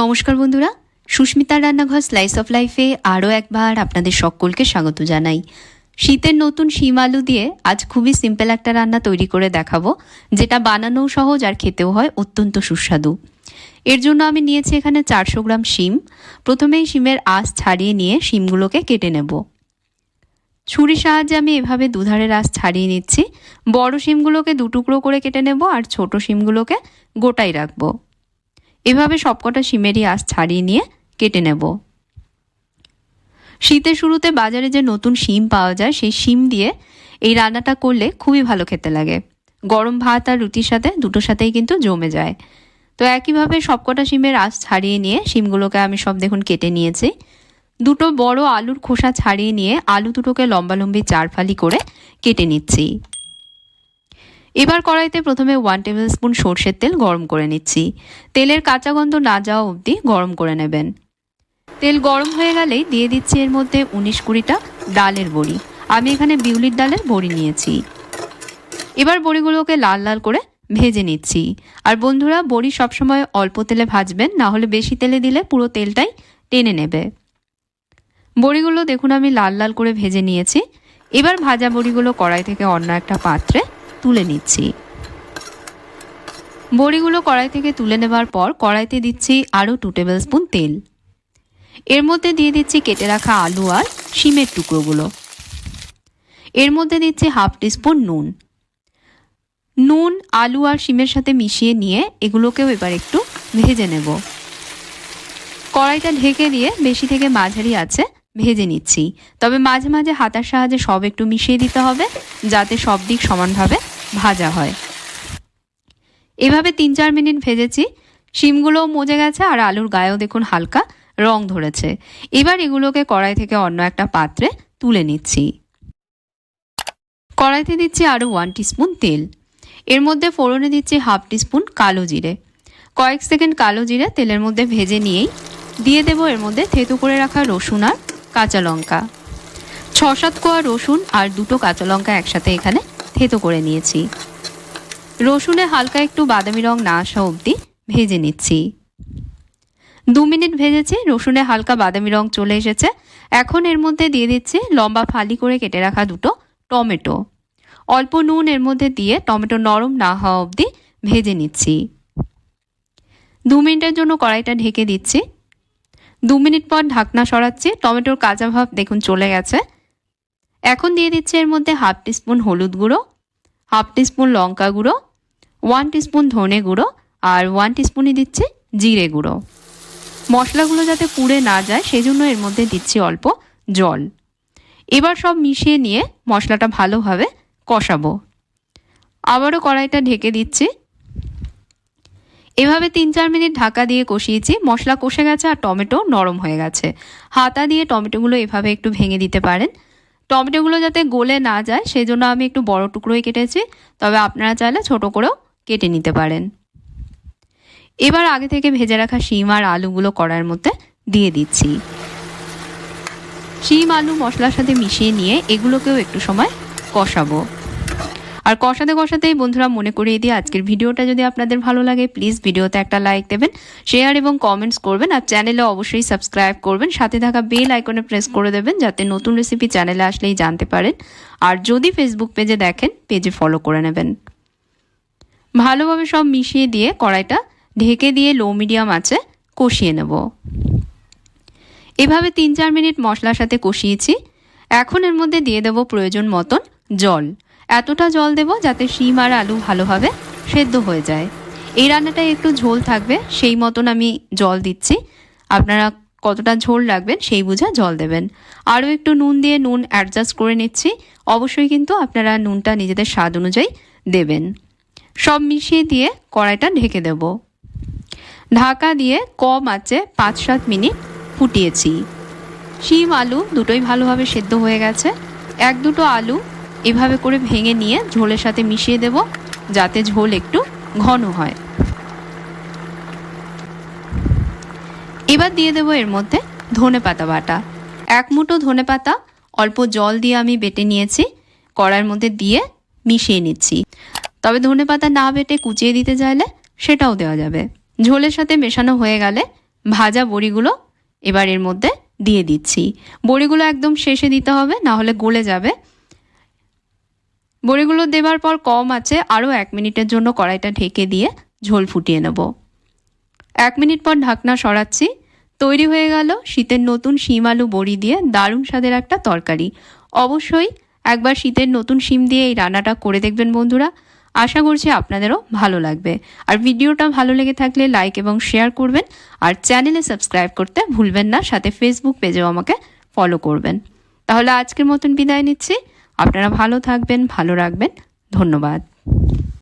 নমস্কার বন্ধুরা, সুস্মিতার রান্নাঘর স্লাইস অফ লাইফে আরও একবার আপনাদের সকলকে স্বাগত জানাই। শীতের নতুন শিম আলু দিয়ে আজ খুবই সিম্পল একটা রান্না তৈরি করে দেখাবো, যেটা বানানোও সহজ আর খেতেও হয় অত্যন্ত সুস্বাদু। এর জন্য আমি নিয়েছি এখানে 400 গ্রাম শিম। প্রথমেই শিমের আঁশ ছাড়িয়ে নিয়ে শিমগুলোকে কেটে নেব। ছুরির সাহায্যে আমি এভাবে দুধারের আঁশ ছাড়িয়ে নিচ্ছি। বড় শিমগুলোকে 2 টুকরো করে কেটে নেব আর ছোট শিমগুলোকে গোটাই রাখবো। এভাবে সবকটা শিমেরই আঁশ ছাড়িয়ে নিয়ে কেটে নেব। শীতের শুরুতে বাজারে যে নতুন শিম পাওয়া যায়, সেই শিম দিয়ে এই রান্নাটা করলে খুবই ভালো খেতে লাগে। গরম ভাত আর রুটির সাথে দুটোর সাথেই কিন্তু জমে যায়। তো একইভাবে সবকটা শিমের আঁশ ছাড়িয়ে নিয়ে শিমগুলোকে আমি সব দেখুন কেটে নিয়েছি। দুটো বড় আলুর খোসা ছাড়িয়ে নিয়ে আলু দুটোকে লম্বালম্বি 4 ফালি করে কেটে নিচ্ছি। এবার কড়াইতে প্রথমে 1 টেবিল স্পুন সরষের তেল গরম করে নিচ্ছি। তেলের কাঁচা গন্ধ না যাওয়া অবধি গরম করে নেবেন। তেল গরম হয়ে গেলেই দিয়ে দিচ্ছি এর মধ্যে 19-20টা ডালের বড়ি। আমি এখানে বিউলির ডালের বড়ি নিয়েছি। এবার বড়িগুলোকে লাল লাল করে ভেজে নিচ্ছি। আর বন্ধুরা, বড়ি সবসময় অল্প তেলে ভাজবেন, না হলে বেশি তেলে দিলে পুরো তেলটাই টেনে নেবে। বড়িগুলো দেখুন আমি লাল লাল করে ভেজে নিয়েছি। এবার ভাজা বড়িগুলো কড়াই থেকে অন্য একটা পাত্রে তুলে নিচ্ছি। বড়িগুলো কড়াই থেকে তুলে নেবার পর কড়াইতে দিচ্ছি আরও 2 টেবিল স্পুন তেল। এর মধ্যে দিয়ে দিচ্ছি কেটে রাখা আলু আর শিমের টুকরোগুলো। এর মধ্যে দিচ্ছি 1/2 টিস্পুন নুন। নুন আলু আর শিমের সাথে মিশিয়ে নিয়ে এগুলোকেও এবার একটু ভেজে নেব। কড়াইটা ঢেকে দিয়ে বেশি থেকে মাঝারি আছে ভেজে নিচ্ছি। তবে মাঝে মাঝে হাতার সাহায্যে সব একটু মিশিয়ে দিতে হবে, যাতে সব দিক সমানভাবে ভাজা হয়। এভাবে 3-4 মিনিট ভেজেছি। শিমগুলোও মজে গেছে আর আলুর গায়েও দেখুন হালকা রং ধরেছে। এবার এগুলোকে কড়াই থেকে অন্য একটা পাত্রে তুলে নিচ্ছি। কড়াইতে দিচ্ছি আরও 1 টিস্পুন তেল। এর মধ্যে ফোড়নে দিচ্ছি 1/2 টিস্পুন কালো জিরে। কয়েক সেকেন্ড কালো জিরে তেলের মধ্যে ভেজে নিয়েই দিয়ে দেবো এর মধ্যে থেঁতো করে রাখা রসুন আর কাঁচা লঙ্কা। 6-7 কোয়া রসুন আর 2টো কাঁচা লঙ্কা একসাথে এখানে থেঁতো করে নিয়েছি। রসুনে হালকা একটু বাদামি রং না আসা অবধি ভেজে নিচ্ছি। 2 মিনিট ভেজেছি, রসুনে হালকা বাদামি রং চলে এসেছে। এখন এর মধ্যে দিয়ে দিচ্ছি লম্বা ফালি করে কেটে রাখা 2টো টমেটো। অল্প নুন এর মধ্যে দিয়ে টমেটো নরম না হওয়া অবধি ভেজে নিচ্ছি। 2 মিনিটের জন্য কড়াইটা ঢেকে দিচ্ছি। 2 মিনিট পর ঢাকনা সরাচ্ছি। টমেটোর কাঁচা ভাব দেখুন চলে গেছে। এখন দিয়ে দিচ্ছি এর মধ্যে 1/2 টিস্পুন হলুদ গুঁড়ো, 1/2 টিস্পুন লঙ্কা গুঁড়ো, 1 টিস্পুন ধনে গুঁড়ো আর 1 টিস্পুনই দিচ্ছি জিরে গুঁড়ো। মশলাগুলো যাতে পুড়ে না যায় সেজন্য এর মধ্যে দিচ্ছি অল্প জল। এবার সব মিশিয়ে নিয়ে মশলাটা ভালোভাবে কষাবো। আবারও কড়াইটা ঢেকে দিচ্ছি। এভাবে 3-4 মিনিট ঢাকা দিয়ে কষিয়েছি। মশলা কষে গেছে আর টমেটো নরম হয়ে গেছে। হাতা দিয়ে টমেটোগুলো এভাবে একটু ভেঙে দিতে পারেন। টমেটোগুলো যাতে গলে না যায় সেজন্য আমি একটু বড় টুকরোই কেটেছি, তবে আপনারা চাইলে ছোট করেও কেটে নিতে পারেন। এবার আগে থেকে ভেজে রাখা শিম আর আলুগুলো কড়াইয়ের মধ্যে দিয়ে দিচ্ছি। শিম আলু মশলার সাথে মিশিয়ে নিয়ে এগুলোকেও একটু সময় কষাবো। আর কষাতে কষাতেই বন্ধুরা মনে করিয়ে দিয়ে আজকের ভিডিওটা যদি আপনাদের ভালো লাগে প্লিজ ভিডিওতে একটা লাইক দেবেন, শেয়ার এবং কমেন্টস করবেন আর চ্যানেলে অবশ্যই সাবস্ক্রাইব করবেন। সাথে থাকা বেল আইকনে প্রেস করে দেবেন যাতে নতুন রেসিপি চ্যানেলে আসলেই জানতে পারেন। আর যদি ফেসবুক পেজে দেখেন পেজে ফলো করে নেবেন। ভালোভাবে সব মিশিয়ে দিয়ে কড়াইটা ঢেকে দিয়ে লো মিডিয়াম আঁচে কষিয়ে নেব। এভাবে 3-4 মিনিট মশলার সাথে কষিয়েছি। এখন এর মধ্যে দিয়ে দেব প্রয়োজন মতন জল। এতটা জল দেব যাতে শিম আর আলু ভালোভাবে সেদ্ধ হয়ে যায়। এই রান্নাটায় একটু ঝোল থাকবে, সেই মতন আমি জল দিচ্ছি। আপনারা কতটা ঝোল রাখবেন সেই বুঝে জল দেবেন। আরও একটু নুন দিয়ে নুন অ্যাডজাস্ট করে নিচ্ছি। অবশ্যই কিন্তু আপনারা নুনটা নিজেদের স্বাদ অনুযায়ী দেবেন। সব মিশিয়ে দিয়ে কড়াইটা ঢেকে দেব। ঢাকা দিয়ে কম আঁচে 5-7 মিনিট ফুটিয়েছি। শিম আলু দুটোই ভালোভাবে সেদ্ধ হয়ে গেছে। 1-2টো আলু এভাবে করে ভেঙে নিয়ে ঝোলের সাথে মিশিয়ে দেব যাতে ঝোল একটু ঘন হয়। এবার দিয়ে দেব এর মধ্যে ধনেপাতা বাটা। 1 মুঠো ধনেপাতা অল্প জল দিয়ে আমি বেটে নিয়েছি, কড়াইয়ের মধ্যে দিয়ে মিশিয়ে নিচ্ছি। তবে ধনেপাতা না বেটে কুচিয়ে দিতে চাইলে সেটাও দেওয়া যাবে। ঝোলের সাথে মেশানো হয়ে গেলে ভাজা বড়িগুলো এবার এর মধ্যে দিয়ে দিচ্ছি। বড়িগুলো একদম শেষে দিতে হবে, না হলে গলে যাবে। বড়িগুলো দেওয়ার পর কম আছে আরও 1 মিনিটের জন্য কড়াইটা ঢেকে দিয়ে ঝোল ফুটিয়ে নেব। 1 মিনিট পর ঢাকনা সরাচ্ছি। তৈরি হয়ে গেল শীতের নতুন শিম আলু বড়ি দিয়ে দারুণ স্বাদের একটা তরকারি। অবশ্যই একবার শীতের নতুন শিম দিয়ে এই রান্নাটা করে দেখবেন বন্ধুরা, আশা করছি আপনাদেরও ভালো লাগবে। আর ভিডিওটা ভালো লেগে থাকলে লাইক এবং শেয়ার করবেন, আর চ্যানেলে সাবস্ক্রাইব করতে ভুলবেন না, সাথে ফেসবুক পেজেও আমাকে ফলো করবেন। তাহলে আজকের মতন বিদায় নিচ্ছি। আপনারা ভালো থাকবেন, ভালো রাখবেন। ধন্যবাদ।